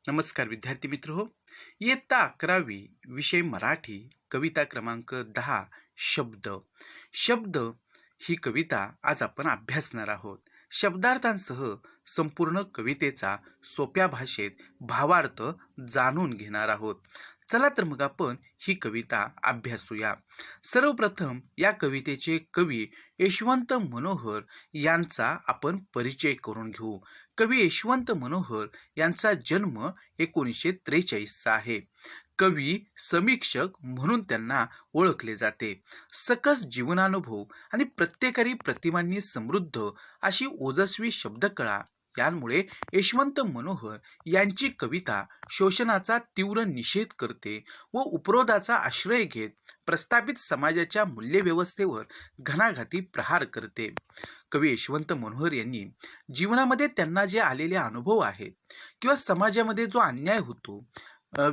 नमस्कार विद्यार्थी मित्र हो. इयत्ता 11वी विषय मराठी कविता क्रमांक 10 शब्द. शब्द ही कविता आज आपण अभ्यासणार आहोत. शब्दार्थांसह संपूर्ण कवितेचा सोप्या भाषेत भावार्थ जाणून घेणार आहोत. चला तर मग आपण ही कविता अभ्यासूया. सर्वप्रथम या कवितेचे कवी यशवंत मनोहर यांचा आपण परिचय करून घेऊ. कवी यशवंत मनोहर यांचा जन्म 1943 चा आहे. कवी समीक्षक म्हणून त्यांना ओळखले जाते. सकस जीवनानुभव आणि प्रत्येकारी प्रतिमांनी समृद्ध अशी ओजस्वी शब्दकळा यांमुळे यशवंत मनोहर यांची कविता शोषणाचा तीव्र निषेध करते व उपरोधाचा आश्रय घेत प्रस्थापित समाजाच्या मूल्यव्यवस्थेवर घणाघाती प्रहार करते. कवी यशवंत मनोहर यांनी जीवनामध्ये त्यांना जे आलेले अनुभव आहेत किंवा समाजामध्ये जो अन्याय होतो,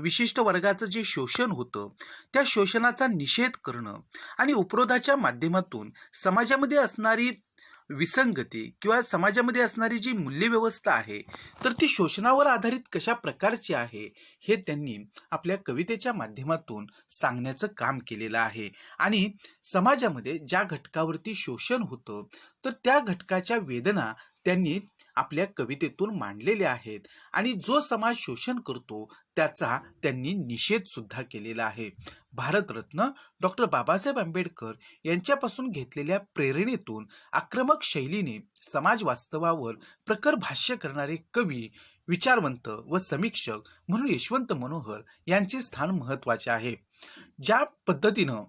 विशिष्ट वर्गाचं जे शोषण होतं, त्या शोषणाचा निषेध करणं आणि उपरोधाच्या माध्यमातून समाजामध्ये असणारी विसंगती किंवा समाजामध्ये असणारी जी मूल्यव्यवस्था आहे, तर ती शोषणावर आधारित कशा प्रकारची आहे हे त्यांनी आपल्या कवितेच्या माध्यमातून सांगण्याचं काम केलेलं आहे. आणि समाजामध्ये ज्या घटकावरती शोषण होतं, तर त्या घटकाच्या वेदना त्यांनी आपल्या कवितेतून मांडलेल्या आहेत आणि जो समाज शोषण करतो त्याचा त्यांनी निषेध सुद्धा केलेला आहे. भारतरत्न डॉक्टर बाबासाहेब आंबेडकर यांच्यापासून घेतलेल्या प्रेरणेतून आक्रमक शैलीने समाज वास्तवावर प्रखर भाष्य करणारे कवी, विचारवंत व समीक्षक म्हणून यशवंत मनोहर यांचे स्थान महत्वाचे आहे. ज्या पद्धतीनं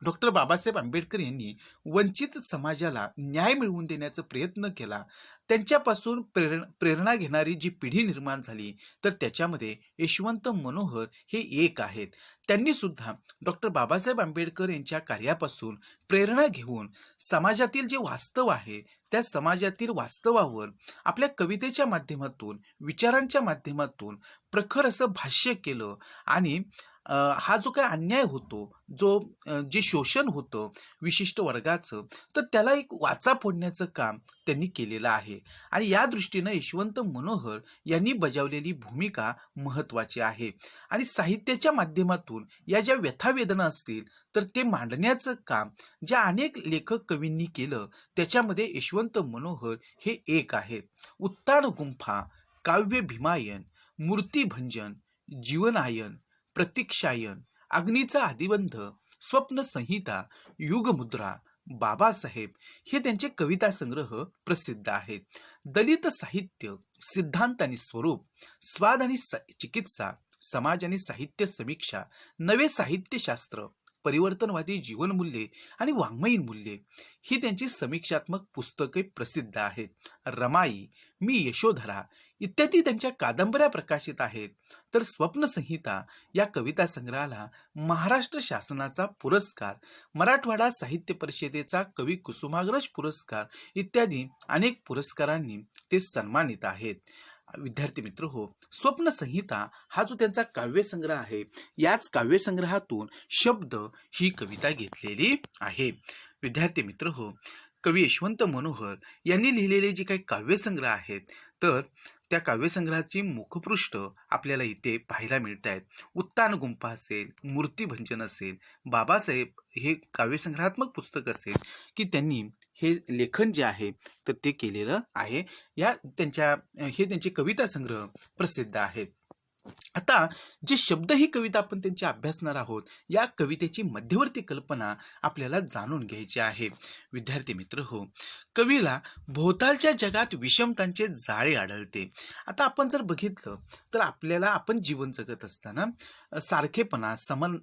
डॉक्टर बाबासाहेब आंबेडकर यांनी वंचित समाजाला न्याय मिळवून देण्याचा प्रयत्न केला, त्यांच्यापासून प्रेरणा घेणारी जी पिढी निर्माण झाली, तर त्याच्यामध्ये यशवंत मनोहर हे एक आहेत. त्यांनी सुद्धा डॉक्टर बाबासाहेब आंबेडकर यांच्या कार्यापासून प्रेरणा घेऊन समाजातील जे वास्तव आहे त्या समाजातील वास्तवावर आपल्या कवितेच्या माध्यमातून, विचारांच्या माध्यमातून प्रखर असं भाष्य केलं. आणि हा जो काही अन्याय होतो, जे शोषण होतं विशिष्ट वर्गाचं, तर त्याला एक वाचा फोडण्याचं काम त्यांनी केलेलं आहे. आणि या दृष्टीनं यशवंत मनोहर यांनी बजावलेली भूमिका महत्वाची आहे. आणि साहित्याच्या माध्यमातून या ज्या व्यथावेदना असतील तर ते मांडण्याचं काम ज्या अनेक लेखक कवींनी केलं, त्याच्यामध्ये यशवंत मनोहर हे एक आहेत. उत्तान गुंफा, काव्य भीमायन, मूर्तिभंजन, जीवनायन, प्रतीक्षायन, अग्नीचा आदिबंध, स्वप्न संहिता, युगमुद्रा, बाबासाहेब हे त्यांचे कविता संग्रह प्रसिद्ध आहेत. दलित साहित्य, सिद्धांत आणि स्वरूप, स्वाद आणि चिकित्सा, समाज आणि साहित्य समीक्षा, नवे साहित्यशास्त्र, परिवर्तनवादी जीवनमूल्ये आणि वाङ्मयीन मूल्ये ही त्यांची समीक्षात्मक पुस्तके प्रसिद्ध आहेत. रमाई, मी यशोधरा इत्यादी त्यांच्या कादंबऱ्या प्रकाशित आहेत. तर स्वप्नसंहिता या कविता संग्रहाला महाराष्ट्र शासनाचा पुरस्कार, मराठवाडा साहित्य परिषदेचा कवी कुसुमाग्रज पुरस्कार इत्यादी अनेक पुरस्कारांनी ते सन्मानित आहेत. विद्यार्थी मित्र हो, स्वप्नसंहिता हा जो त्यांचा काव्यसंग्रह आहे, याच काव्यसंग्रहातून शब्द ही कविता घेतलेली आहे. विद्यार्थी मित्र हो, कवी यशवंत मनोहर यांनी लिहिलेले जे काही काव्यसंग्रह आहेत, तर त्या काव्यसंग्रहाची मुखपृष्ठ आपल्याला इथे पाहायला मिळत आहेत. उत्तान गुंफा असेल, मूर्तिभंजन असेल, बाबासाहेब हे काव्यसंग्रहात्मक पुस्तक असेल की त्यांनी हे लेखन जे आहे तर ते केलेलं आहे. हे त्यांचे कविता संग्रह प्रसिद्ध आहेत. आता जे शब्द ही कविता आपण त्यांची अभ्यासणार आहोत, या कवितेची मध्यवर्ती कल्पना आपल्याला जाणून घ्यायची आहे. विद्यार्थी मित्र हो, कवीला भोवतालच्या जगात विषमतांचे जाळे आढळते. आता आपण जर बघितलं तर आपण जीवन जगत असताना सारखेपणा,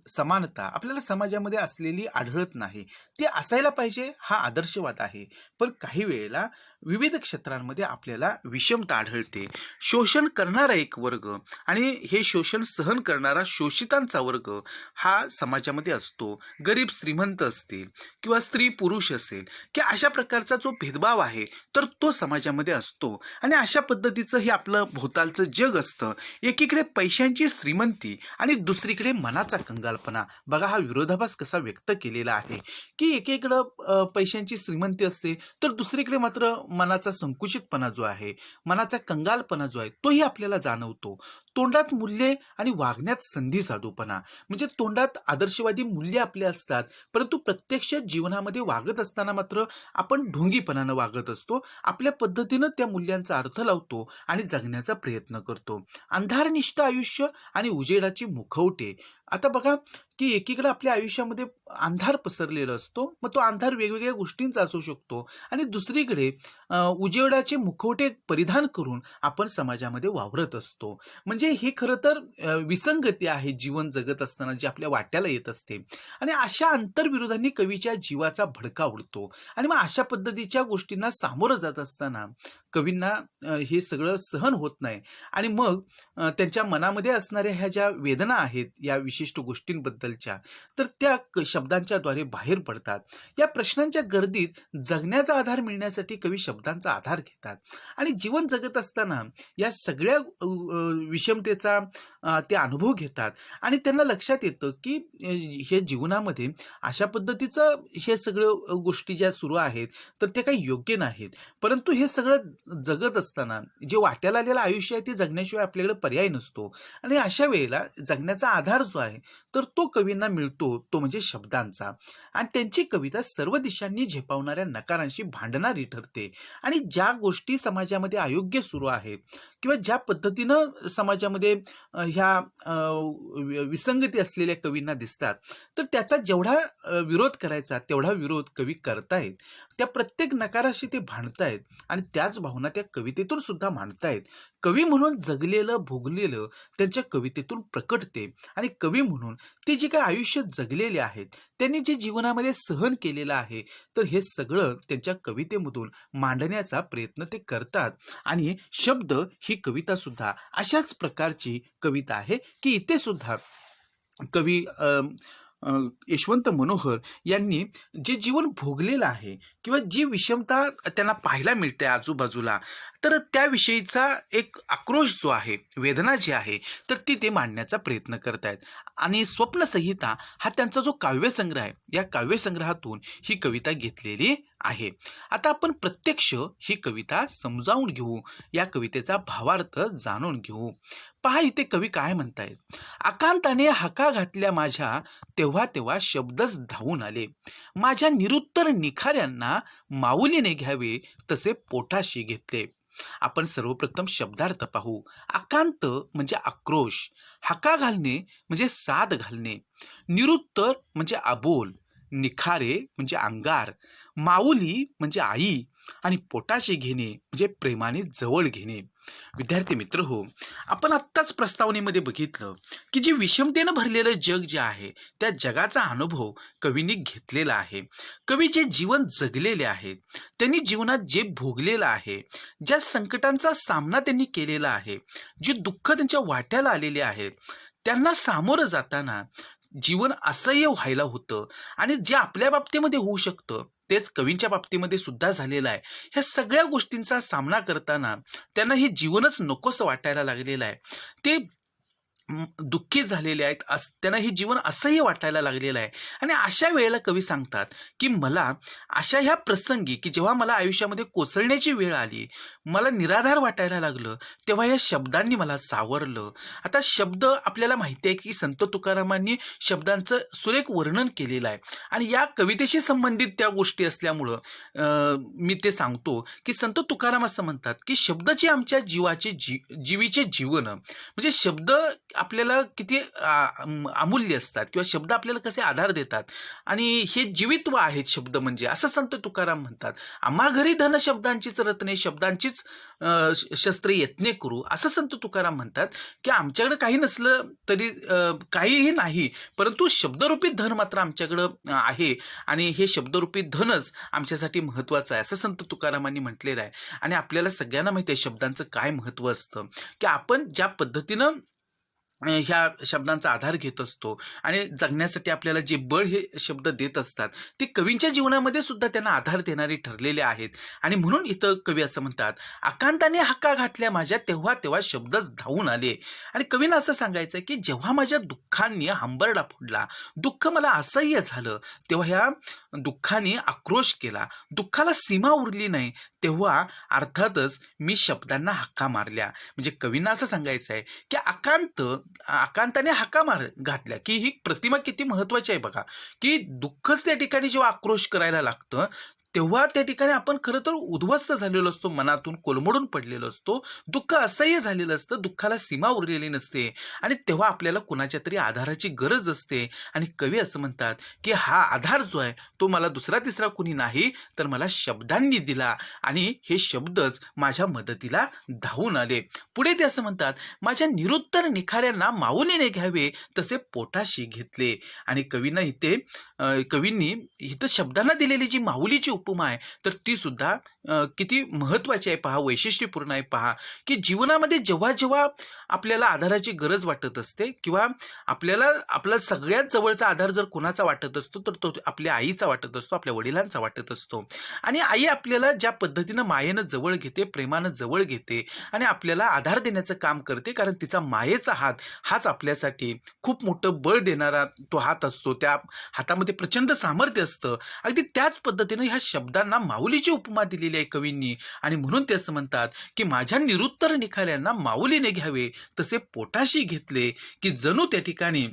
समानता आपल्याला समाजामध्ये असलेली आढळत नाही. ते असायला पाहिजे हा आदर्शवाद आहे, पण काही वेळेला विविध क्षेत्रांमध्ये आपल्याला विषमता आढळते. शोषण करणारा एक वर्ग आणि हे शोषण सहन करणारा शोषितांचा वर्ग हा समाजामध्ये असतो. गरीब श्रीमंत असतील किंवा स्त्री पुरुष असेल की अशा प्रकारचा जो भेदभाव आहे तर तो समाजामध्ये असतो. आणि अशा पद्धतीचं हे आपलं भोवतालचं जग असतं. एकीकडे पैशांची श्रीमंती आणि दुसरीकडे मनाचा कंगालपणा. बघा हा विरोधाभास कसा व्यक्त केलेला आहे की एकीकडं पैशांची श्रीमंती असते तर दुसरीकडे मात्र मनाचा संकुचितपणा जो आहे, मनाचा कंगालपणा जो आहे, तोही आपल्याला जाणवतो. तोंडात मूल्ये आणि वागण्यात संधी साधूपणा, म्हणजे तोंडात आदर्शवादी मूल्ये आपली असतात, परंतु प्रत्यक्ष जीवनामध्ये वागत असताना मात्र आपण ढोंगीपणानं वागत असतो. आपल्या पद्धतीनं त्या मूल्यांचा अर्थ लावतो आणि जगण्याचा प्रयत्न करतो. अंधारनिष्ठ आयुष्य आणि उजेडाची मुखवटे. आता बघा की एकीकडे आपल्या आयुष्यामध्ये अंधार पसरलेला असतो, मग तो अंधार वेगवेगळ्या गोष्टींचा असू शकतो, आणि दुसरीकडे उजेडाचे मुखवटे परिधान करून आपण समाजामध्ये वावरत असतो. म्हणजे हे खरं तर विसंगती आहे जीवन जगत असताना जी आपल्या वाट्याला येत असते. आणि अशा आंतरविरोधांनी कवीच्या जीवाचा भडका उडतो. आणि मग अशा पद्धतीच्या गोष्टींना सामोरं जात असताना कवींना हे सगळं सहन होत नाही, आणि मग त्यांच्या मनामध्ये असणाऱ्या ह्या ज्या वेदना आहेत या विशिष्ट गोष्टींबद्दलच्या, तर त्या शब्दांच्या द्वारे बाहेर पडतात. या प्रश्नांच्या गर्दीत जगण्याचा आधार मिळण्यासाठी कवी शब्दांचा आधार घेतात, आणि जीवन जगत असताना या सगळ्या विषमतेचा ते अनुभव घेतात, आणि त्यांना लक्षात येतं की हे जीवनामध्ये अशा पद्धतीचं हे सगळं गोष्टी ज्या सुरू आहेत तर ते काही योग्य नाहीत. परंतु हे सगळं जगत असताना जे वाट्याला आलेलं आयुष्य आहे ते जगण्याशिवाय आपल्याकडे पर्याय नसतो, आणि अशा वेळेला जगण्याचा आधार जो आहे तर तो कवींना मिळतो, तो म्हणजे शब्दांचा. आणि त्यांची कविता सर्व दिशांनी झेपावणाऱ्या नकारांशी भांडणारी ठरते. आणि ज्या गोष्टी समाजामध्ये अयोग्य सुरू आहेत किंवा ज्या पद्धतीनं समाजामध्ये ह्या विसंगती असलेल्या कवींना दिसतात, तर त्याचा जेवढा विरोध करायचा तेवढा विरोध कवी करतायत. त्या प्रत्येक नकाराशी ते भांडतायत, आणि त्याच भावना त्या कवितेतून सुद्धा मांडतायत. कवी म्हणून जगलेलं भोगलेलं त्यांच्या कवितेतून प्रकटते, आणि कवी म्हणून ते जे काही आयुष्य जगलेले आहेत, त्यांनी जे जीवनामध्ये सहन केलेलं आहे, तर हे सगळं त्यांच्या कवितेमधून मांडण्याचा प्रयत्न ते करतात. आणि शब्द ही कविता सुद्धा अशाच प्रकारची कविता आहे की इथे सुद्धा कवी यशवंत मनोहर यांनी जे जीवन भोगलेलं आहे किंवा जी विषमता त्यांना पाहायला मिळते आजूबाजूला, तर त्याविषयीचा एक आक्रोश जो आहे, वेदना जी आहे, तर ती ते मांडण्याचा प्रयत्न करतायत. आणि स्वप्नसंहिता हा त्यांचा जो काव्यसंग्रह आहे, या काव्यसंग्रहातून ही कविता घेतलेली आहे. आता आपण प्रत्यक्ष ही कविता समजावून घेऊ, या कवितेचा भावार्थ जाणून घेऊ. पहा इथे कवी काय म्हणतायत. आकांताने हाका घातल्या माझ्या, तेव्हा तेव्हा शब्दच धावून आले. माझ्या निरुत्तर निखाऱ्यांना माऊलीने घ्यावे, तसे पोटाशी घेतले. आपण सर्वप्रथम शब्दार्थ पाहू. आकांत म्हणजे आक्रोश, हाका घालणे म्हणजे साद घालणे, निरुत्तर म्हणजे अबोल, निखारे म्हणजे अंगार, माऊली म्हणजे आई, आणि पोटाशी घेणे म्हणजे प्रेमाने जवळ घेणे. विद्यार्थी मित्र हो, आपण आत्ताच प्रस्तावनेमध्ये बघितलं की जे विषमतेनं भरलेलं जग जे आहे, त्या जगाचा अनुभव कवींनी घेतलेला आहे. कवी जे जीवन जगलेले आहेत, त्यांनी जीवनात जे भोगलेलं आहे, ज्या संकटांचा सामना त्यांनी केलेला आहे, जे दुःख त्यांच्या वाट्याला आलेले आहेत, त्यांना सामोरं जाताना जीवन असह्य व्हायला होतं, आणि जे आपल्या बाबतीमध्ये होऊ शकतं तेच कवींच्या बाबतीमध्ये सुद्धा झालेलं आहे. ह्या सगळ्या गोष्टींचा सामना करताना त्यांना हे जीवनच नकोसं वाटायला लागलेलं आहे. ते दुःखी झालेले आहेत, त्यांना हे जीवन असह्य वाटायला लागलेलं आहे. आणि अशा वेळेला कवी सांगतात की मला अशा ह्या प्रसंगी की जेव्हा मला आयुष्यामध्ये कोसळण्याची वेळ आली, मला निराधार वाटायला लागलं, तेव्हा या शब्दांनी मला सावरलं. आता शब्द आपल्याला माहिती आहे की संत तुकारामांनी शब्दांचं सुरेख वर्णन केलेलं आहे, आणि या कवितेशी संबंधित त्या गोष्टी असल्यामुळं मी ते सांगतो की संत तुकाराम असं म्हणतात की शब्दाची आमच्या जीवाचे जीवीचे जीवन, म्हणजे शब्द आपल्याला किती अमूल्य असतात किंवा शब्द आपल्याला कसे आधार देतात, आणि हे जीवित्व आहेत शब्द म्हणजे, असं संत तुकाराम म्हणतात. आम्हा घरी धन शब्दांचीच रत्ने, शब्दांचीच शस्त्रे यत्ने करू, असं संत तुकाराम म्हणतात की आमच्याकडे काही नसलं तरी काहीही नाही, परंतु शब्दरूपी धन मात्र आमच्याकडं आहे, आणि हे शब्दरूपी धनच आमच्यासाठी महत्त्वाचं आहे, असं संत तुकारामांनी म्हटलेलं आहे. आणि आपल्याला सगळ्यांना माहिती आहे शब्दांचं काय महत्त्व असतं, की आपण ज्या पद्धतीनं ह्या शब्दांचा आधार घेत असतो आणि जगण्यासाठी आपल्याला जे बळ हे शब्द देत असतात ते कवींच्या जीवनामध्ये सुद्धा त्यांना आधार देणारे ठरलेले आहेत. आणि म्हणून इथं कवी असं म्हणतात, आकांताने हाका घातल्या माझ्या तेव्हा तेव्हा शब्दच धावून आले. आणि कवींना असं सांगायचं की जेव्हा माझ्या दुःखांनी हंबरडा फोडला, दुःख मला असह्य झालं, तेव्हा ह्या दुःखाने आक्रोश केला, दुःखाला सीमा उरली नाही, तेव्हा अर्थातच मी शब्दांना हाका मारल्या. म्हणजे कवींना असं सांगायचं आहे की आकांताने हाका घातल्या, की ही प्रतिमा किती महत्वाची आहे बघा, की दुःखच त्या ठिकाणी जेव्हा आक्रोश करायला लागतं तेव्हा त्या ठिकाणी आपण खरं तर उद्ध्वस्त झालेलो असतो, मनातून कोलमडून पडलेलो असतो, दुःख असह्य झालेलं असतं, दुःखाला सीमा उरलेली नसते आणि तेव्हा आपल्याला कुणाच्या तरी आधाराची गरज असते. आणि कवी असं म्हणतात की हा आधार जो आहे तो मला दुसरा तिसरा कुणी नाही तर मला शब्दांनी दिला आणि हे शब्दच माझ्या मदतीला धावून आले. पुढे ते असं म्हणतात, माझ्या निरुत्तर निखाऱ्यांना माऊलीने घ्यावे तसे पोटाशी घेतले. आणि कवींनी इथं शब्दांना दिलेली जी माऊलीची उपमा आहे तर ती सुद्धा किती महत्वाची आहे पहा, वैशिष्ट्यपूर्ण आहे पहा, की जीवनामध्ये जेव्हा जेव्हा आपल्याला आधाराची गरज वाटत असते किंवा आपल्याला आपला सगळ्यात जवळचा आधार जर कोणाचा वाटत असतो तर तो आपल्या आईचा वाटत असतो, आपल्या वडिलांचा वाटत असतो. आणि आई आपल्याला ज्या पद्धतीनं मायेनं जवळ घेते, प्रेमानं जवळ घेते आणि आपल्याला आधार देण्याचं काम करते, कारण तिचा मायेचा हात हाच आपल्यासाठी खूप मोठं बळ देणारा तो हात असतो, त्या हातामध्ये प्रचंड सामर्थ्य असतं. अगदी त्याच पद्धतीनं ह्या शब्दांना माऊलीची उपमा दिलेली आहे कवींनी. आणि म्हणून ते असं म्हणतात की माझ्या निरुत्तर निखाऱ्यांना माऊलीने घ्यावे तसे पोटाशी घेतले. की जणू त्या ठिकाणी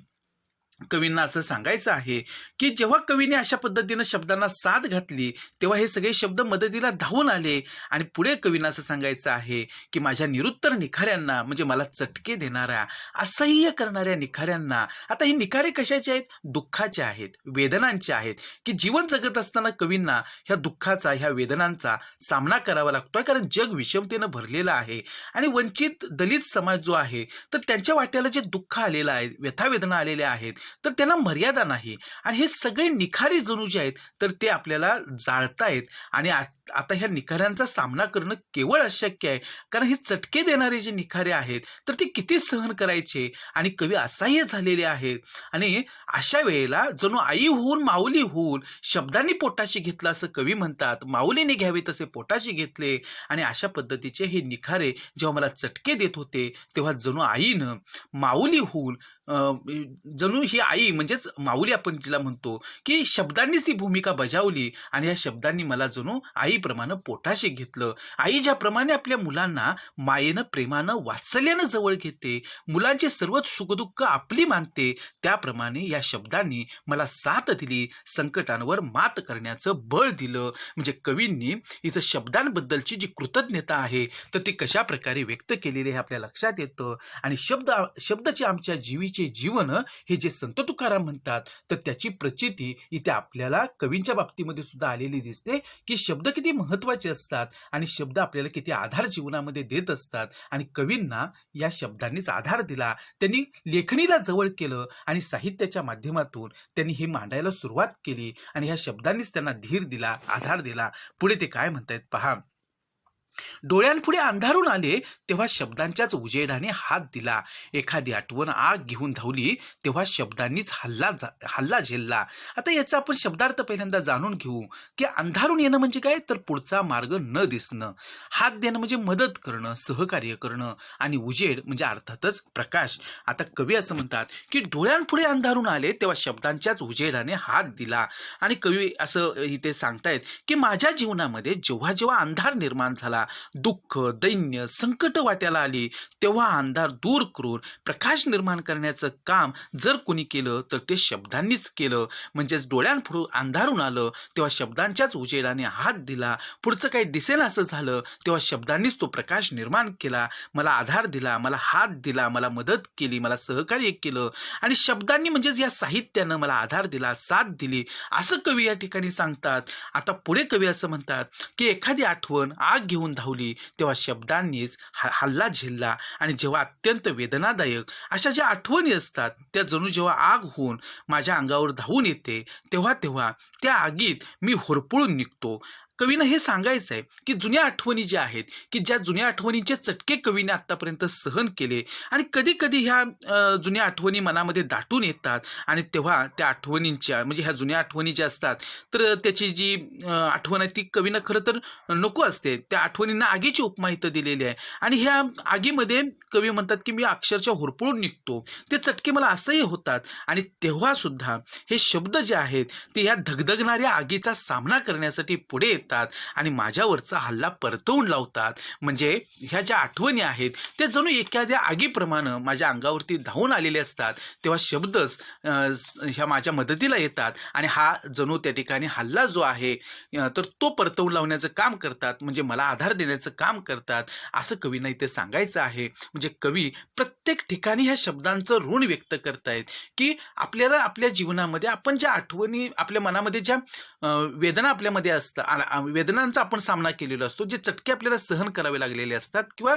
कवींना असं सांगायचं आहे की जेव्हा कवीने अशा पद्धतीनं शब्दांना साथ घातली तेव्हा हे सगळे शब्द मदतीला धावून आले. आणि पुढे कवींना असं सांगायचं आहे की माझ्या निरुत्तर निखाऱ्यांना, म्हणजे मला चटके देणाऱ्या, असह्य करणाऱ्या निखाऱ्यांना. आता ही निखारे कशाचे आहेत? दुःखाचे आहेत, वेदनांचे आहेत, की जीवन जगत असताना कवींना ह्या दुःखाचा, ह्या वेदनांचा सामना करावा लागतोय, कारण जग विषमतेनं भरलेलं आहे. आणि वंचित दलित समाज जो आहे तर त्यांच्या वाट्याला जे दुःख आलेलं आहे, व्यथावेदना आलेल्या आहेत तर त्यांना मर्यादा नाही. आणि हे सगळे निखारे जणू जे आहेत तर ते आपल्याला जाळतायत. आणि आता ह्या निखाऱ्यांचा सामना करणं केवळ अशक्य आहे, कारण हे चटके देणारे जे निखारे आहेत तर ते किती सहन करायचे. आणि कवी असह्य झालेले आहेत. आणि अशा वेळेला जणू आई होऊन माऊली होऊन शब्दांनी पोटाशी घेतलं असं कवी म्हणतात, माऊलीने घ्यावे तसे पोटाशी घेतले. आणि अशा पद्धतीचे हे निखारे जेव्हा मला चटके देत होते तेव्हा जणू आईनं माऊली होऊन जणू ही आई म्हणजेच माऊली आपण जिला म्हणतो की शब्दांनीच ती भूमिका बजावली आणि या शब्दांनी मला जणू आईप्रमाणे पोटाशी घेतलं. आई ज्याप्रमाणे आपल्या मुलांना मायेनं, प्रेमानं, वात्सल्यानं जवळ घेते, मुलांचे सर्वच सुखदुःख आपली मानते, त्याप्रमाणे या शब्दांनी मला साथ दिली, संकटांवर मात करण्याचं बळ दिलं. म्हणजे कवींनी इथं शब्दांबद्दलची जी कृतज्ञता आहे तर ती कशा प्रकारे व्यक्त केलेली आहे आपल्या लक्षात येतं. आणि शब्दाचे आमच्या जीवीचे जीवन हे जे संत तुकाराम म्हणतात तर त्याची प्रचिती इथे आपल्याला कवींच्या बाबतीमध्ये सुद्धा आलेली दिसते, की शब्द किती महत्वाचे असतात आणि शब्द आपल्याला किती आधार जीवनामध्ये देत असतात. आणि कवींना या शब्दांनीच आधार दिला, त्यांनी लेखणीला जवळ केलं आणि साहित्याच्या माध्यमातून त्यांनी हे मांडायला सुरुवात केली आणि ह्या शब्दांनीच त्यांना धीर दिला, आधार दिला. पुढे ते काय म्हणतायत पहा, डोळ्यांपुढे अंधारून आले तेव्हा शब्दांच्याच उजेडाने हात दिला, एखादी आठवण आग घेऊन धावली तेव्हा शब्दांनीच हल्ला झेलला. आता याचा आपण शब्दार्थ पहिल्यांदा जाणून घेऊ की अंधारून येणं म्हणजे काय, तर पुढचा मार्ग न दिसणं, हात देणं म्हणजे मदत करणं, सहकार्य करणं, आणि उजेड म्हणजे अर्थातच प्रकाश. आता कवी असं म्हणतात की डोळ्यांपुढे अंधारून आले तेव्हा शब्दांच्याच उजेडाने हात दिला. आणि कवी असं इथे सांगतायत की माझ्या जीवनामध्ये जेव्हा जेव्हा अंधार निर्माण झाला, दुःख, दैन्य, संकट वाट्याला आली तेव्हा अंधार दूर करून प्रकाश निर्माण करण्याचं काम जर कोणी केलं तर ते शब्दांनीच केलं. म्हणजेच डोळ्यांपुढे अंधारून आलं तेव्हा शब्दांच्याच उजेडाने हात दिला, पुढचं काही दिसेल असं झालं तेव्हा शब्दांनीच तो प्रकाश निर्माण केला, मला आधार दिला, मला हात दिला, मला मदत केली, मला सहकार्य केलं. आणि शब्दांनी म्हणजेच या साहित्यानं मला आधार दिला, साथ दिली, असं कवी या ठिकाणी सांगतात. आता पुढे कवी असं म्हणतात की एखादी आठवण आग घेऊन धावली तेव्हा शब्दांनीच हल्ला झेलला. आणि जेव्हा अत्यंत वेदनादायक अशा ज्या आठवणी असतात त्या जणू जेव्हा आग होऊन माझ्या अंगावर धावून येते तेव्हा त्या आगीत मी होरपळून निघतो. कवीनं हे सांगायचं आहे की जुन्या आठवणी ज्या आहेत की ज्या जुन्या आठवणींचे चटके कवीने आत्तापर्यंत सहन केले आणि कधी कधी ह्या जुन्या आठवणी मनामध्ये दाटून येतात आणि तेव्हा त्या आठवणींच्या म्हणजे ह्या जुन्या आठवणी ज्या असतात तर त्याची जी आठवण आहे ती कवीनं खरं तर नको असते. त्या आठवणींना आगीची उपमा इथं दिलेली आहे आणि ह्या आगीमध्ये कवी म्हणतात की मी अक्षरशः होरपळून निघतो. ते चटके मला असंही होतात आणि तेव्हा सुद्धा हे शब्द जे आहेत ते या धगधगणाऱ्या आगीचा सामना करण्यासाठी पुढे येतात आणि माझ्यावरचा हल्ला परतवून लावतात. म्हणजे ह्या ज्या आठवणी आहेत त्या जणू एखाद्या आगीप्रमाणे माझ्या अंगावरती धावून आलेले असतात. तेव्हा शब्दच ह्या माझ्या मदतीला येतात आणि हा जणू त्या ठिकाणी हल्ला जो आहे तर तो परतवून लावण्याचं काम करतात. म्हणजे मला आधार देण्याचं काम करतात असं कवींना इथे सांगायचं आहे. म्हणजे कवी प्रत्येक ठिकाणी ह्या शब्दांचं ऋण व्यक्त करतायत की आपल्याला आपल्या जीवनामध्ये आपण ज्या आठवणी आपल्या मनामध्ये ज्या वेदना आपल्यामध्ये असतात, वेदनांचा आपण सामना केलेला असतो, जे चटके आपल्याला सहन करावे लागलेले असतात किंवा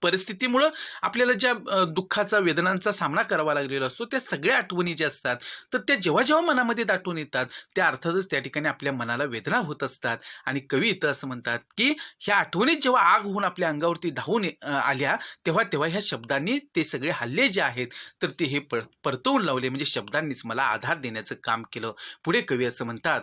परिस्थितीमुळं आपल्याला ज्या दुःखाचा वेदनांचा सामना करावा लागलेला असतो त्या सगळ्या आठवणी ज्या असतात तर त्या जेव्हा जेव्हा मनामध्ये दाटून येतात त्या अर्थातच त्या ठिकाणी आपल्या मनाला वेदना होत असतात. आणि कवी इथं असं म्हणतात की ह्या आठवणीत जेव्हा आग होऊन आपल्या अंगावरती धावून आल्या तेव्हा तेव्हा ह्या शब्दांनी ते सगळे हल्ले जे आहेत तर ते हे परतवून लावले. म्हणजे शब्दांनीच मला आधार देण्याचं काम केलं. पुढे कवी असं म्हणतात,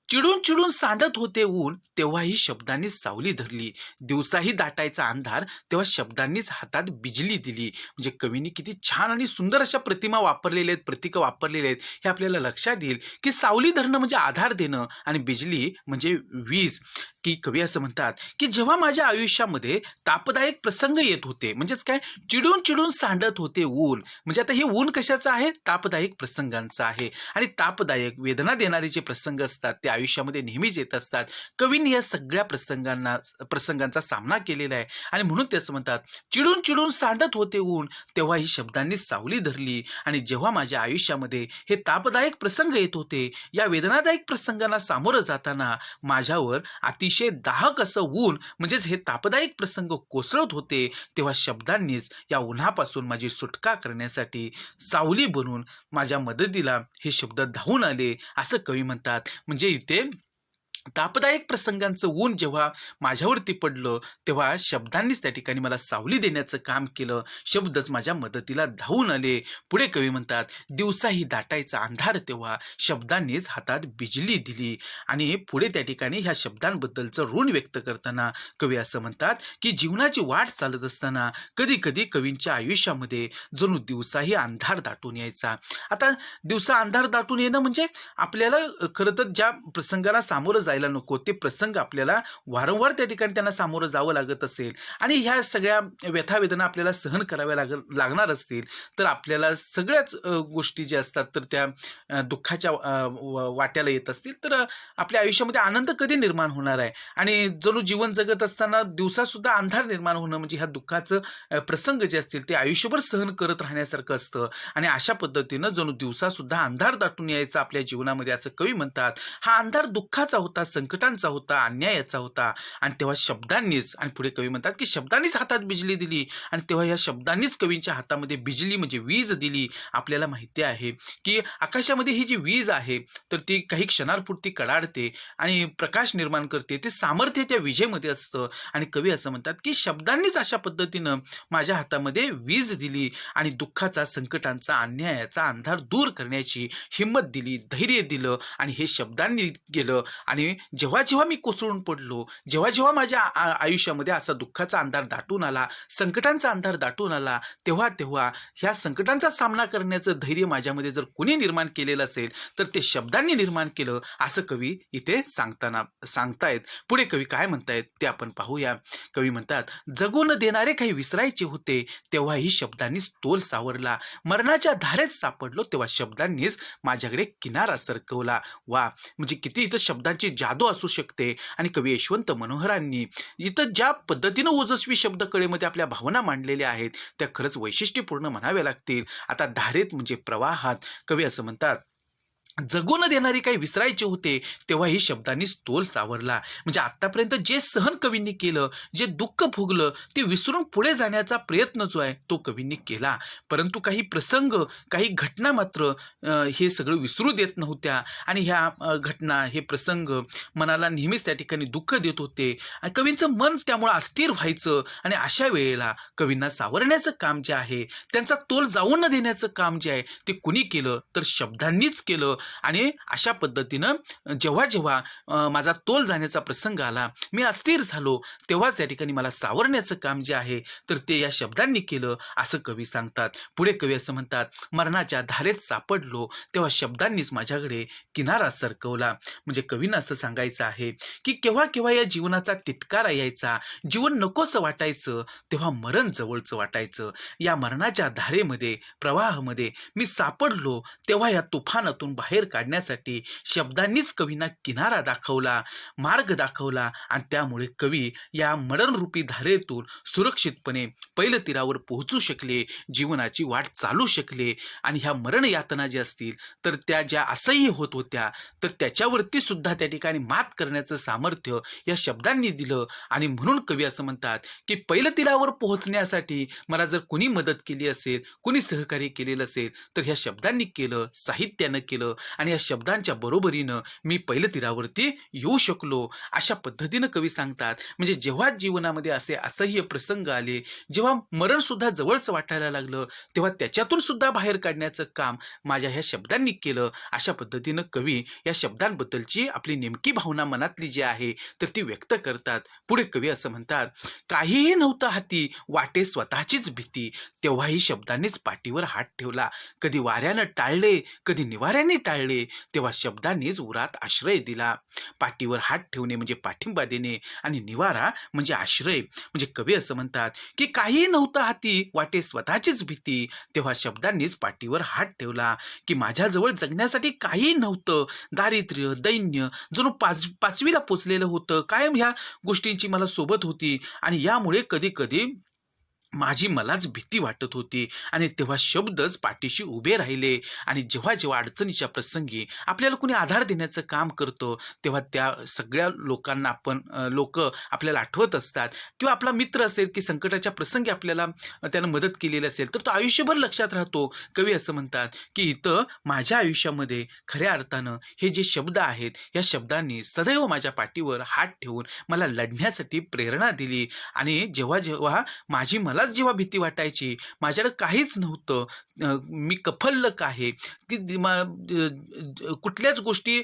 चिडून चिडून सांडत होते ऊन तेव्हाही शब्दांनीच सावली धरली, दिवसाही दाटायचा अंधार तेव्हा शब्दांनीच हातात बिजली दिली. म्हणजे कवींनी किती छान आणि सुंदर अशा प्रतिमा वापरलेल्या आहेत, प्रतीकं वापरलेले आहेत हे आपल्याला लक्षात येईल की सावली धरणं म्हणजे आधार देणं आणि बिजली म्हणजे वीज. की कवी असं म्हणतात की जेव्हा माझ्या आयुष्यामध्ये तापदायक प्रसंग येत होते, म्हणजेच काय, चिडून चिडून सांडत होते ऊन, म्हणजे आता हे ऊन कशाचं आहे, तापदायक प्रसंगांचं आहे. आणि तापदायक वेदना देणारे जे प्रसंग असतात ते आयुष्यामध्ये नेहमीच येत असतात. कवींनी या सगळ्या प्रसंगांचा सामना केलेला आहे आणि म्हणून ते असं म्हणतात, चिडून चिडून सांडत होते ऊन तेव्हा ही शब्दांनी सावली धरली. आणि जेव्हा माझ्या आयुष्यामध्ये हे तापदायक प्रसंग येत होते, या वेदनादायक प्रसंगांना सामोरं जाताना माझ्यावर अतिशय दाहक असं ऊन म्हणजेच हे तापदायक प्रसंग कोसळत होते, तेव्हा शब्दांनीच या उन्हापासून माझी सुटका करण्यासाठी सावली बनून माझ्या मदतीला हे शब्द धावून आले असं कवी म्हणतात. म्हणजे इथे तापदायक प्रसंगांचं ऊन जेव्हा माझ्यावरती पडलं तेव्हा शब्दांनीच त्या ठिकाणी मला सावली देण्याचं काम केलं, शब्दच माझ्या मदतीला धावून आले. पुढे कवी म्हणतात, दिवसाही दाटायचा अंधार तेव्हा शब्दांनीच हातात बिजली दिली. आणि पुढे त्या ठिकाणी ह्या शब्दांबद्दलचं ऋण व्यक्त करताना कवी असं म्हणतात की जीवनाची वाट चालत असताना कधी कधी कवींच्या आयुष्यामध्ये जणू दिवसाही अंधार दाटून यायचा. आता दिवसा अंधार दाटून येणं म्हणजे आपल्याला खरं तर ज्या प्रसंगाला सामोरं जायला नको ते प्रसंग आपल्याला वारंवार त्या ठिकाणी त्यांना सामोरं जावं लागत असेल आणि ह्या सगळ्या व्यथावेदना आपल्याला सहन कराव्या लागणार असतील तर आपल्याला सगळ्याच गोष्टी ज्या असतात तर त्या दुःखाच्या वाट्याला येत असतील तर आपल्या आयुष्यामध्ये आनंद कधी निर्माण होणार आहे. आणि जणू जीवन जगत असताना दिवसासुद्धा अंधार निर्माण होणं म्हणजे ह्या दुःखाचं प्रसंग जे असतील ते आयुष्यभर सहन करत राहण्यासारखं असतं. आणि अशा पद्धतीनं जणू दिवसासुद्धा अंधार दाटून यायचा आपल्या जीवनामध्ये असं कवी म्हणतात. हा अंधार दुःखाचा होता, संकटांचा होता, अन्यायाचा होता. आणि तेव्हा शब्दांनीच, आणि पुढे कवी म्हणतात की शब्दांनीच हातात बिजली दिली आणि तेव्हा या शब्दांनीच कवींच्या हातामध्ये बिजली म्हणजे वीज दिली. आपल्याला माहिती आहे की आकाशामध्ये ही जी वीज आहे तर ती काही क्षणांपुरती कडाडते आणि प्रकाश निर्माण करते, ते सामर्थ्य त्या विजेमध्ये असतं. आणि कवी असं म्हणतात की शब्दांनीच अशा पद्धतीनं माझ्या हातामध्ये वीज दिली आणि दुःखाचा, संकटांचा, अन्यायाचा अंधार दूर करण्याची हिंमत दिली, धैर्य दिलं आणि हे शब्दांनी गेलं. आणि जेव्हा जेव्हा मी कोसळून पडलो, जेव्हा जेव्हा माझ्या आयुष्यामध्ये असा दुःखाचा अंधार दाटून आला, संकटांचा अंधार दाटून आला, तेव्हा तेव्हा ह्या संकटांचा सामना करण्याचं धैर्य माझ्यामध्ये जर कोणी निर्माण केलेलं असेल तर ते शब्दांनी निर्माण केलं असं कवी इथे सांगतायत. पुढे कवी काय म्हणतायत ते आपण पाहूया. कवी म्हणतात, जगून देणारे काही विसरायचे होते तेव्हाही शब्दांनीच तोल सावरला, मरणाच्या धारेत सापडलो तेव्हा शब्दांनीच माझ्याकडे किनारा सरकवला. वा, म्हणजे किती इथं शब्दांची जादू असू शकते. आणि कवी यशवंत मनोहरांनी इथं ज्या पद्धतीनं ओजस्वी शब्दकळेमध्ये आपल्या भावना मांडलेल्या आहेत त्या खरंच वैशिष्ट्यपूर्ण म्हणाव्या लागतील. आता धारेत म्हणजे प्रवाहात कवी असं म्हणतात जगू न देणारे काही विसरायचे होते, तेव्हाही शब्दांनीच तोल सावरला. म्हणजे आतापर्यंत जे सहन कवींनी केलं, जे दुःख भोगलं, ते विसरून पुढे जाण्याचा प्रयत्न जो आहे तो कवींनी केला. परंतु काही प्रसंग, काही घटना मात्र हे सगळं विसरू देत नव्हत्या. आणि ह्या घटना, हे प्रसंग मनाला नेहमीच त्या ठिकाणी दुःख देत होते आणि कवींचं मन त्यामुळे अस्थिर व्हायचं. आणि अशा वेळेला कवींना सावरण्याचं काम जे आहे, त्यांचा तोल जाऊ न देण्याचं काम जे आहे, ते कुणी केलं तर शब्दांनीच केलं. आणि अशा पद्धतीनं जेव्हा जेव्हा माझा तोल जाण्याचा प्रसंग आला, मी अस्थिर झालो, तेव्हाच त्या ठिकाणी मला सावरण्याचं काम जे आहे तर ते या शब्दांनी केलं, असं कवी सांगतात. पुढे कवी असं म्हणतात, मरणाच्या धारेत सापडलो तेव्हा शब्दांनीच माझ्याकडे किनारा सरकवला. म्हणजे कवींना असं सांगायचं आहे की केव्हा केव्हा या जीवनाचा तिटकारा यायचा, जीवन नकोसं वाटायचं, तेव्हा मरण जवळचं वाटायचं. या मरणाच्या धारेमध्ये, प्रवाहामध्ये मी सापडलो, तेव्हा या तुफानातून बाहेर काढण्यासाठी शब्दांनीच कवींना किनारा दाखवला, मार्ग दाखवला. आणि त्यामुळे कवी या मरणरूपी धारेतून सुरक्षितपणे पहिलं तीरावर पोहोचू शकले, जीवनाची वाट चालू शकले. आणि ह्या मरण यातना ज्या असतील तर त्या ज्या असह्य होत होत्या, तर त्याच्यावरती सुद्धा त्या ठिकाणी मात करण्याचं सामर्थ्य या शब्दांनी दिलं. आणि म्हणून कवी असं म्हणतात की पहिलं तीरावर पोहोचण्यासाठी मला जर कुणी मदत केली असेल, कुणी सहकार्य केलेलं असेल, तर ह्या शब्दांनी केलं, साहित्यानं केलं. आणि या शब्दांच्या बरोबरीनं मी पहिल्या तीरावरती येऊ शकलो, अशा पद्धतीनं कवी सांगतात. म्हणजे जेव्हा जीवनामध्ये असे असह्य प्रसंग आले, जेव्हा मरण सुद्धा जवळच वाटायला लागलं, तेव्हा त्याच्यातून सुद्धा बाहेर काढण्याचं काम माझ्या ह्या शब्दांनी केलं. अशा पद्धतीनं कवी या शब्दांबद्दलची आपली नेमकी भावना मनातली जी आहे तर ती व्यक्त करतात. पुढे कवी असं म्हणतात, काहीही नव्हतं हाती, वाटे स्वतःचीच भीती, तेव्हाही शब्दांनीच पाठीवर हात ठेवला. कधी वाऱ्यानं टाळले, कधी निवाऱ्याने टाळले, तेव्हा शब्दांनीच उरात आश्रय दिला. पाठीवर हात ठेवणे म्हणजे पाठिंबा देणे आणि निवारा म्हणजे आश्रय. म्हणजे कवी असं म्हणतात की काही नव्हतं हाती, वाटे स्वतःचीच भीती, तेव्हा शब्दांनीच पाठीवर हात ठेवला. की माझ्याजवळ जगण्यासाठी काही नव्हतं, दारिद्र्य, दैन्य जणू पाचवीला पोचलेलं होतं, कायम ह्या गोष्टींची मला सोबत होती. आणि यामुळे कधी कधी माझी मलाच भीती वाटत होती. आणि तेव्हा शब्दच पाठीशी उभे राहिले. आणि जेव्हा जेव्हा अडचणीच्या प्रसंगी आपल्याला कोणी आधार देण्याचं काम करतो, तेव्हा त्या सगळ्या लोकांना लोक आपल्याला आठवत असतात. किंवा आपला मित्र असेल की संकटाच्या प्रसंगी आपल्याला त्यानं मदत केलेली असेल, तर तो आयुष्यभर लक्षात राहतो. कवी असं म्हणतात की इथं माझ्या आयुष्यामध्ये खऱ्या अर्थानं हे जे शब्द आहेत, या शब्दांनी सदैव माझ्या पाठीवर हात ठेवून मला लढण्यासाठी प्रेरणा दिली. आणि जेव्हा जेव्हा मला जेव्हा भीती वाटायची, माझ्याकडे काहीच नव्हतं, मी कफल्लक आहे, ती कुठल्याच गोष्टी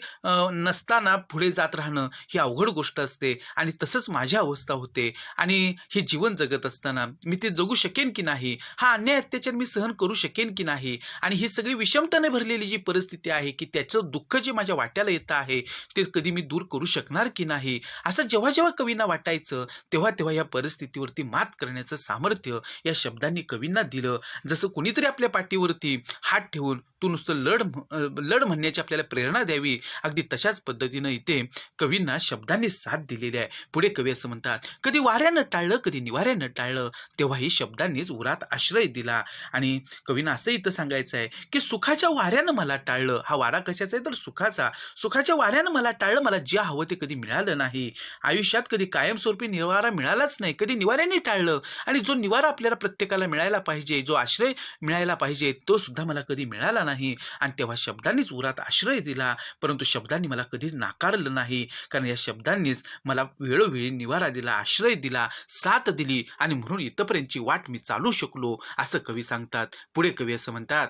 नसताना पुढे जात राहणं ही अवघड गोष्ट असते. आणि तसंच माझी अवस्था होते. आणि हे जीवन जगत असताना मी ते जगू शकेन की नाही, हा अन्याय अत्याचार मी सहन करू शकेन की नाही, आणि ही सगळी विषमताने भरलेली जी परिस्थिती आहे की त्याचं दुःख जे माझ्या वाट्याला येतं आहे ते कधी मी दूर करू शकणार की नाही, असं जेव्हा जेव्हा कवींना वाटायचं, तेव्हा तेव्हा या परिस्थितीवरती मात करण्याचं सामर्थ्य या शब्दांनी कवींना दिलं. जसं कुणीतरी आपल्या पाठीवरती हात ठेवून तू नुसतं लढ म्हणण्याची आपल्याला प्रेरणा द्यावी, अगदी तशाच पद्धतीनं इथे कवींना शब्दांनी साथ दिलेली आहे. पुढे कवी असं म्हणतात, कधी वाऱ्यानं टाळलं, कधी निवाऱ्यानं टाळलं, तेव्हाही शब्दांनीच उरात आश्रय दिला. आणि कवींना असं इथं सांगायचं आहे की सुखाच्या वाऱ्यानं मला टाळलं. हा वारा कशाचा आहे तर सुखाच्या वाऱ्यानं मला टाळलं, मला जे हवं ते कधी मिळालं नाही. आयुष्यात कधी कायमस्वरूपी निवारा मिळालाच नाही, कधी निवाऱ्याने टाळलं. आणि जो निवारा आपल्याला प्रत्येकाला मिळायला पाहिजे, जो आश्रय मिळायला पाहिजे, तो सुद्धा मला कधी मिळाला नाही. आणि तेव्हा शब्दांनीच उरात आश्रय दिला, परंतु शब्दांनी मला कधीच नाकारलं नाही, कारण या शब्दांनीच मला वेळोवेळी निवारा दिला, आश्रय दिला, साथ दिली. आणि म्हणून इथपर्यंतची वाट मी चालू शकलो, असं कवी सांगतात. पुढे कवी असं म्हणतात,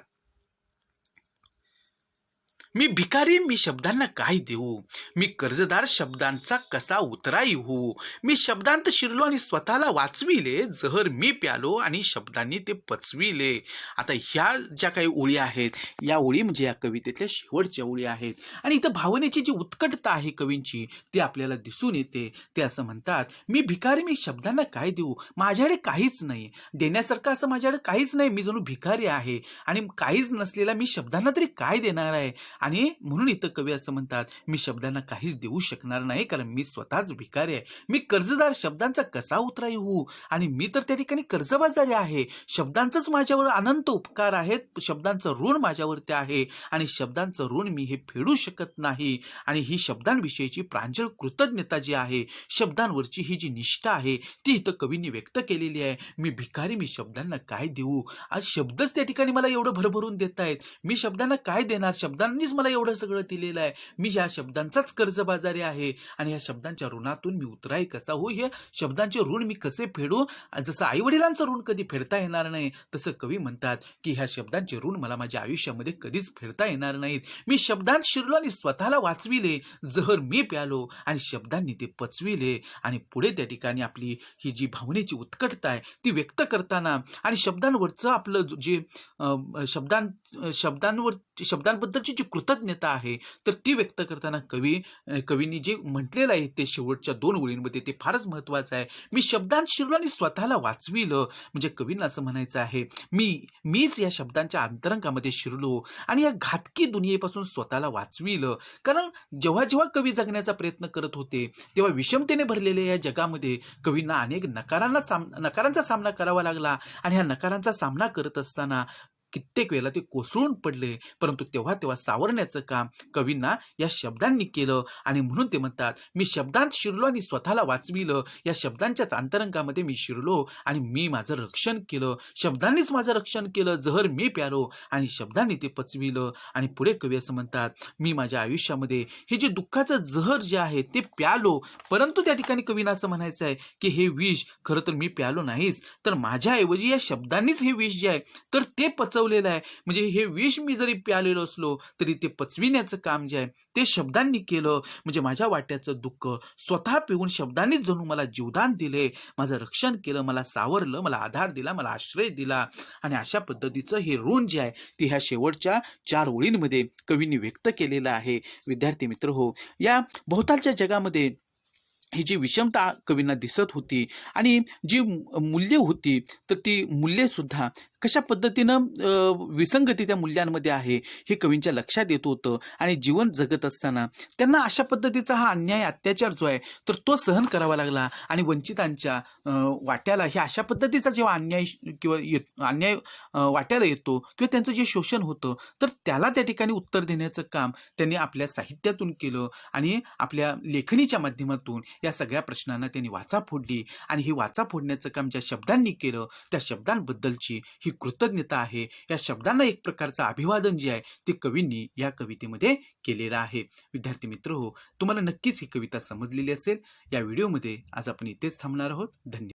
मी भिकारी, मी शब्दांना काय देऊ, मी कर्जदार, शब्दांचा कसा उतराई होऊ, मी शब्दांत शिरलो आणि स्वतःला वाचविले, जहर मी प्यालो आणि शब्दांनी ते पचविले. आता ह्या ज्या काही ओळी आहेत, या ओळी म्हणजे या कवितेतल्या शेवटच्या ओळी आहेत. आणि इथं भावनेची जी उत्कटता आहे कवींची, ती आपल्याला दिसून येते. ते असं म्हणतात, मी भिकारी, मी शब्दांना काय देऊ, माझ्याकडे काहीच नाही, देण्यासारखं असं माझ्याकडे काहीच नाही, मी जणू भिकारी आहे. आणि काहीच नसलेला मी शब्दांना तरी काय देणार आहे. आणि म्हणून इथं कवी असं म्हणतात, मी शब्दांना काहीच देऊ शकणार नाही, कारण मी स्वतःच भिकारी आहे. मी कर्जदार, शब्दांचा कसा उतराई होऊ? आणि मी तर त्या ठिकाणी कर्जबाजारी आहे. शब्दांचंच माझ्यावर अनंत उपकार आहेत. शब्दांचं ऋण माझ्यावरती आहे आणि शब्दांचं ऋण मी हे फेडू शकत नाही. आणि ही शब्दांविषयीची प्रांजळ कृतज्ञता जी आहे, शब्दांवरची ही जी निष्ठा आहे, ती इथं कवींनी व्यक्त केलेली आहे. मी भिकारी, मी शब्दांना काय देऊ? आज शब्दच त्या ठिकाणी मला एवढं भरभरून देत आहेत. मी शब्दांना काय देणार? शब्दांनीच मला एवढं सगळं दिलेलं आहे. मी ह्या शब्दांचाच कर्जबाजारी आहे आणि ह्या शब्दांच्या ऋणातून मी उतराई कसा होऊ? हे शब्दांचे ऋण मी कसे फेडू? जसं आई-वडिलांचं ऋण कधी फेडता येणार नाही, तसं कवी म्हणतात, की ह्या शब्दांचे ऋण मला माझ्या आयुष्यामध्ये कधीच फेडता येणार नाहीत. मी शब्दांत शिरलो आणि स्वतःला वाचविले. जहर मी प्यालो आणि शब्दांनी ते पचविले. आणि पुढे त्या ठिकाणी आपली ही जी भावनेची उत्कटता आहे, ती व्यक्त करताना आणि शब्दांवरचं आपलं जे शब्दांबद्दलची जी कृतज्ञता आहे, तर ती व्यक्त करताना कवींनी जे म्हटलेलं आहे ते शेवटच्या 2 ओळींमध्ये ते फारच महत्त्वाचं आहे. मी शब्दांत शिरलो आणि स्वतःला वाचविलं. म्हणजे कवींना असं म्हणायचं आहे, मीच या शब्दांच्या अंतरंगामध्ये शिरलो आणि या घातकी दुनियेपासून स्वतःला वाचविलं. कारण जेव्हा जेव्हा कवी जगण्याचा प्रयत्न करत होते, तेव्हा विषमतेने भरलेल्या या जगामध्ये कवींना अनेक नकारांचा सामना करावा लागला आणि ह्या नकारांचा सामना करत असताना कित्येक वेळेला ते कोसळून पडले. परंतु तेव्हा तेव्हा सावरण्याचं काम कवींना या शब्दांनी केलं आणि म्हणून ते म्हणतात, मी शब्दांत शिरलो आणि स्वतःला वाचविलं. या शब्दांच्याच अंतरंगामध्ये मी शिरलो आणि मी माझं रक्षण केलं. शब्दांनीच माझं रक्षण केलं. जहर मी प्यालो आणि शब्दांनी ते पचविलं. आणि पुढे कवी असं म्हणतात, मी माझ्या आयुष्यामध्ये हे जे दुःखाचं जहर जे आहे ते प्यालो. परंतु त्या ठिकाणी कवींना असं म्हणायचं आहे, की हे विष खरं तर मी प्यालो नाहीच, तर माझ्याऐवजी या शब्दांनीच हे विष जे आहे तर ते पचवलेलं आहे. म्हणजे हे विष मी जरी प्यालेलो असलो तरी ते पचविण्याचं काम जे आहे ते शब्दांनी केलं. म्हणजे माझ्या वाट्याचं दुःख स्वतः पिऊन शब्दांनीच जणू मला जीवदान दिले, माझं रक्षण केलं, मला सावरलं, मला आधार दिला, मला आश्रय दिला. आणि अशा पद्धतीचं हे ऋण जे आहे ते ह्या शेवटच्या 4 ओळींमध्ये कवींनी व्यक्त केलेलं आहे. विद्यार्थी मित्र हो, या भोवतालच्या जगामध्ये ही जी विषमता कवींना दिसत होती आणि जी मूल्य होती, तर ती मूल्येसुद्धा कशा पद्धतीनं विसंगती त्या मूल्यांमध्ये आहे हे कवींच्या लक्षात येत होतं. आणि जीवन जगत असताना त्यांना अशा पद्धतीचा हा अन्याय, अत्याचार जो आहे तर तो सहन करावा लागला. आणि वंचितांच्या वाट्याला ह्या अशा पद्धतीचा जेव्हा अन्याय वाट्याला येतो किंवा त्यांचं जे शोषण होतं, तर त्याला त्या ठिकाणी उत्तर देण्याचं काम त्यांनी आपल्या साहित्यातून केलं आणि आपल्या लेखणीच्या माध्यमातून या सगळ्या प्रश्नांना त्यांनी वाचा फोडली. आणि ही वाचा फोडण्याचं काम ज्या शब्दांनी केलं, त्या शब्दांबद्दलची ही कृतज्ञता आहे. या शब्दांना एक प्रकारचं अभिवादन जे आहे ते कवींनी या कवितेमध्ये केलेलं आहे. विद्यार्थी मित्र हो, तुम्हाला नक्कीच ही कविता समजलेली असेल. या व्हिडिओमध्ये आज आपण इथेच थांबणार आहोत. धन्यवाद.